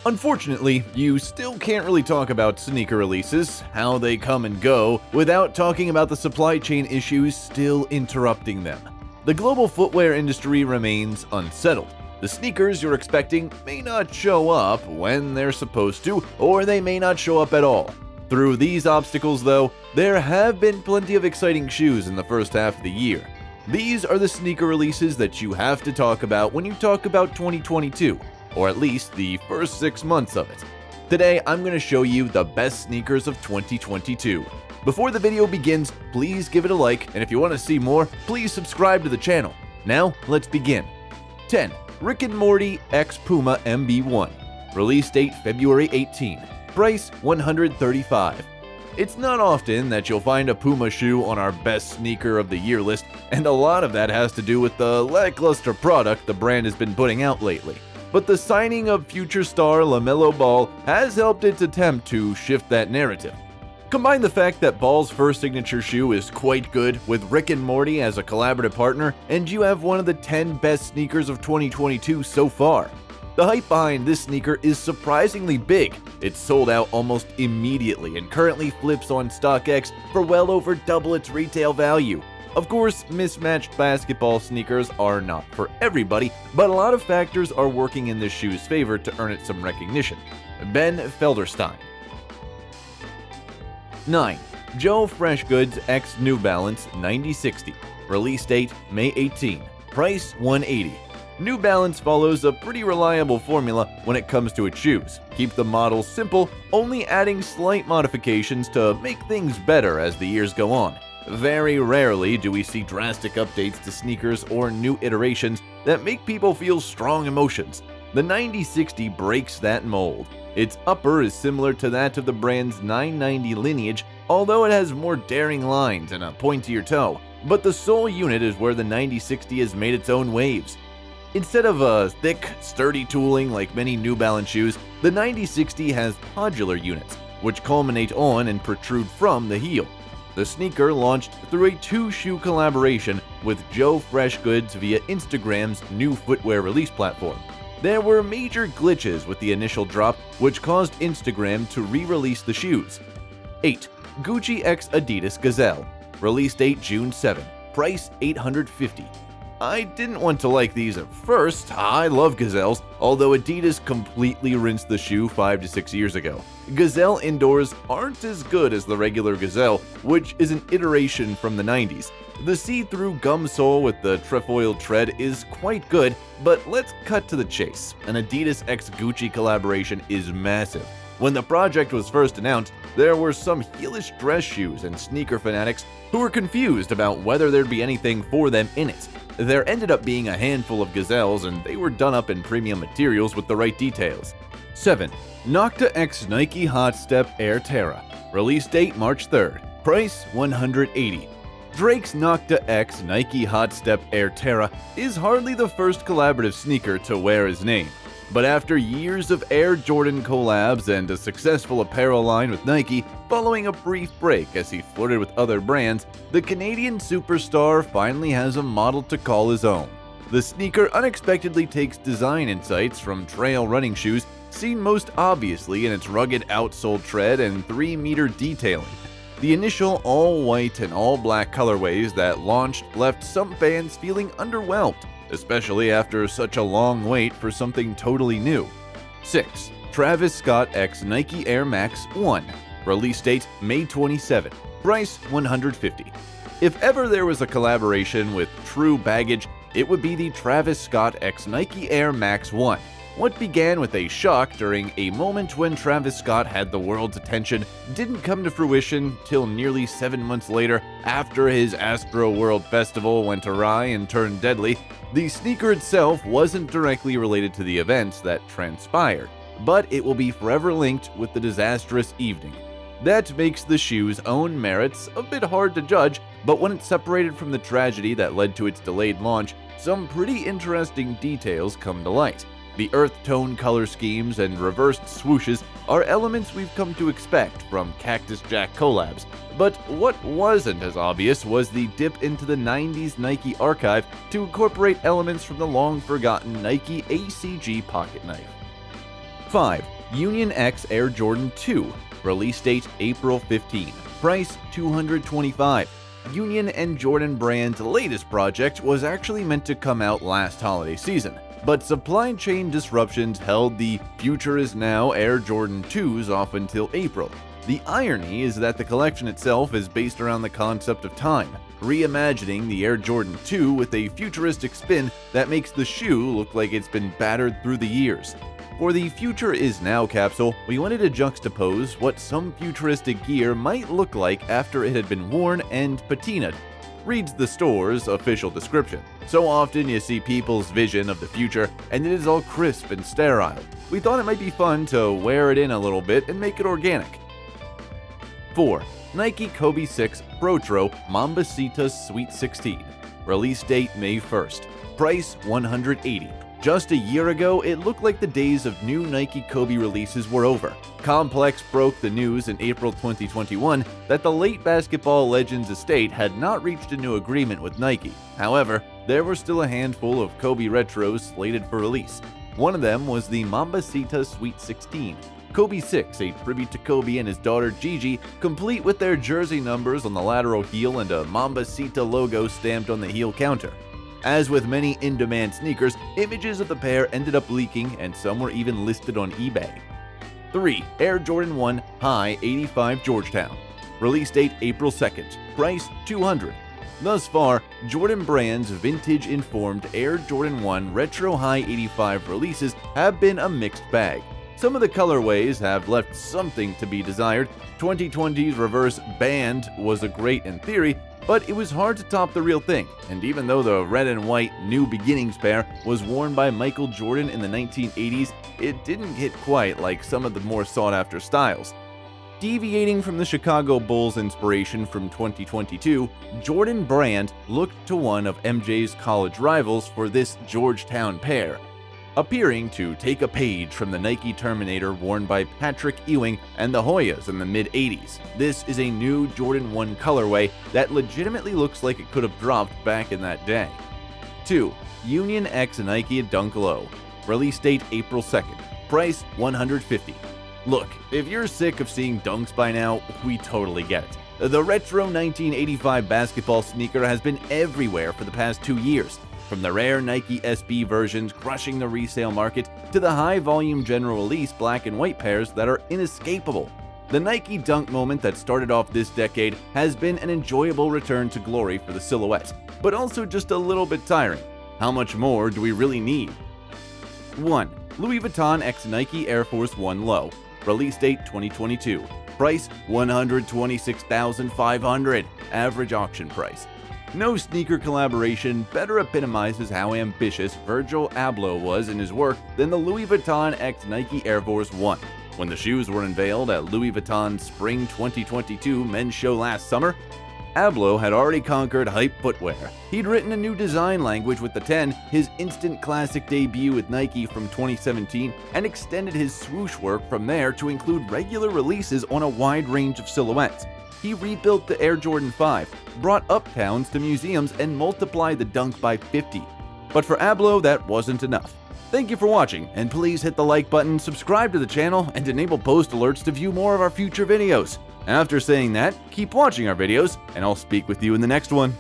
Unfortunately, you still can't really talk about sneaker releases, how they come and go, without talking about the supply chain issues still interrupting them. The global footwear industry remains unsettled. The sneakers you're expecting may not show up when they're supposed to, or they may not show up at all. Through these obstacles, though, there have been plenty of exciting shoes in the first half of the year. These are the sneaker releases that you have to talk about when you talk about 2022. Or at least the first 6 months of it. Today, I'm going to show you the best sneakers of 2022. Before the video begins, please give it a like, and if you want to see more, please subscribe to the channel. Now, let's begin. 10. Rick and Morty X Puma MB1. Release date February 18. Price $135. It's not often that you'll find a Puma shoe on our best sneaker of the year list, and a lot of that has to do with the lackluster product the brand has been putting out lately. But the signing of future star LaMelo Ball has helped its attempt to shift that narrative. Combine the fact that Ball's first signature shoe is quite good with Rick and Morty as a collaborative partner, and you have one of the 10 best sneakers of 2022 so far. The hype behind this sneaker is surprisingly big. It's sold out almost immediately and currently flips on StockX for well over double its retail value. Of course, mismatched basketball sneakers are not for everybody, but a lot of factors are working in this shoe's favor to earn it some recognition. Ben Felderstein. 9. Joe Freshgoods X New Balance 9060. Release date May 18. Price $180. New Balance follows a pretty reliable formula when it comes to its shoes. Keep the model simple, only adding slight modifications to make things better as the years go on. Very rarely do we see drastic updates to sneakers or new iterations that make people feel strong emotions. The 9060 breaks that mold. Its upper is similar to that of the brand's 990 lineage, although it has more daring lines and a pointier toe. But the sole unit is where the 9060 has made its own waves. Instead of a thick, sturdy tooling like many New Balance shoes, the 9060 has podular units, which culminate on and protrude from the heel. The sneaker launched through a 2-shoe collaboration with Joe Freshgoods via Instagram's new footwear release platform. There were major glitches with the initial drop, which caused Instagram to re-release the shoes. 8. Gucci x Adidas Gazelle. Release date June 7. Price $850. I didn't want to like these at first. I love Gazelles, although Adidas completely rinsed the shoe 5 to 6 years ago. Gazelle indoors aren't as good as the regular Gazelle, which is an iteration from the 90s. The see-through gum sole with the trefoil tread is quite good, but let's cut to the chase. An Adidas x Gucci collaboration is massive. When the project was first announced, there were some heelish dress shoes and sneaker fanatics who were confused about whether there'd be anything for them in it. There ended up being a handful of Gazelles, and they were done up in premium materials with the right details. 7. Nocta x Nike Hot Step Air Terra. Release date March 3rd. Price $180. Drake's Nocta x Nike Hot Step Air Terra is hardly the first collaborative sneaker to wear his name. But after years of Air Jordan collabs and a successful apparel line with Nike, following a brief break as he flirted with other brands, the Canadian superstar finally has a model to call his own. The sneaker unexpectedly takes design insights from trail running shoes, seen most obviously in its rugged outsole tread and 3-meter detailing. The initial all-white and all-black colorways that launched left some fans feeling underwhelmed, especially after such a long wait for something totally new. 6. Travis Scott x Nike Air Max 1. Release date May 27. Price $150. If ever there was a collaboration with true baggage, it would be the Travis Scott x Nike Air Max 1. What began with a shock during a moment when Travis Scott had the world's attention didn't come to fruition till nearly 7 months later, after his Astro World Festival went awry and turned deadly. The sneaker itself wasn't directly related to the events that transpired, but it will be forever linked with the disastrous evening. That makes the shoe's own merits a bit hard to judge, but when it's separated from the tragedy that led to its delayed launch, some pretty interesting details come to light. The earth tone color schemes and reversed swooshes are elements we've come to expect from Cactus Jack collabs, but what wasn't as obvious was the dip into the 90s Nike archive to incorporate elements from the long-forgotten Nike ACG pocket knife. 5. Union X Air Jordan 2. Release date April 15. Price $225. Union and Jordan brand's latest project was actually meant to come out last holiday season, but supply chain disruptions held the Future Is Now Air Jordan 2s off until April. The irony is that the collection itself is based around the concept of time, reimagining the Air Jordan 2 with a futuristic spin that makes the shoe look like it's been battered through the years. For the Future Is Now capsule, we wanted to juxtapose what some futuristic gear might look like after it had been worn and patinaed. Reads the store's official description. So often you see people's vision of the future and it is all crisp and sterile. We thought it might be fun to wear it in a little bit and make it organic. 4. Nike Kobe 6 Protro Mambasita Sweet 16. Release date May 1st. Price $180. Just a year ago, it looked like the days of new Nike Kobe releases were over. Complex broke the news in April 2021 that the late basketball legend's estate had not reached a new agreement with Nike. However, there were still a handful of Kobe retros slated for release. One of them was the Mambasita Sweet 16. Kobe 6, a tribute to Kobe and his daughter Gigi, complete with their jersey numbers on the lateral heel and a Mambasita logo stamped on the heel counter. As with many in-demand sneakers, images of the pair ended up leaking and some were even listed on eBay. 3. Air Jordan 1 High 85 Georgetown. Release date April 2nd. Price $200. Thus far, Jordan Brand's vintage-informed Air Jordan 1 Retro High 85 releases have been a mixed bag. Some of the colorways have left something to be desired. 2020's reverse band was a great in theory, but it was hard to top the real thing, and even though the red and white New Beginnings pair was worn by Michael Jordan in the 1980s, it didn't hit quite like some of the more sought-after styles. Deviating from the Chicago Bulls inspiration from 2022, Jordan Brand looked to one of MJ's college rivals for this Georgetown pair, appearing to take a page from the Nike Terminator worn by Patrick Ewing and the Hoyas in the mid-80s. This is a new Jordan 1 colorway that legitimately looks like it could have dropped back in that day. 2. Union X Nike Dunk Low. Release date April 2nd. Price $150. Look, if you're sick of seeing dunks by now, we totally get it. The retro 1985 basketball sneaker has been everywhere for the past 2 years. From the rare Nike SB versions crushing the resale market to the high-volume general release black and white pairs that are inescapable. The Nike Dunk moment that started off this decade has been an enjoyable return to glory for the silhouette, but also just a little bit tiring. How much more do we really need? 1. Louis Vuitton x Nike Air Force 1 Low. Release date 2022. Price $126,500. Average auction price. No sneaker collaboration better epitomizes how ambitious Virgil Abloh was in his work than the Louis Vuitton x Nike Air Force 1. When the shoes were unveiled at Louis Vuitton's Spring 2022 men's show last summer, Abloh had already conquered hype footwear. He'd written a new design language with the 10, his instant classic debut with Nike from 2017, and extended his swoosh work from there to include regular releases on a wide range of silhouettes. He rebuilt the Air Jordan 5, brought Uptowns to museums, and multiplied the Dunk by 50. But for Abloh, that wasn't enough. Thank you for watching, and please hit the like button, subscribe to the channel, and enable post alerts to view more of our future videos. After saying that, keep watching our videos, and I'll speak with you in the next one.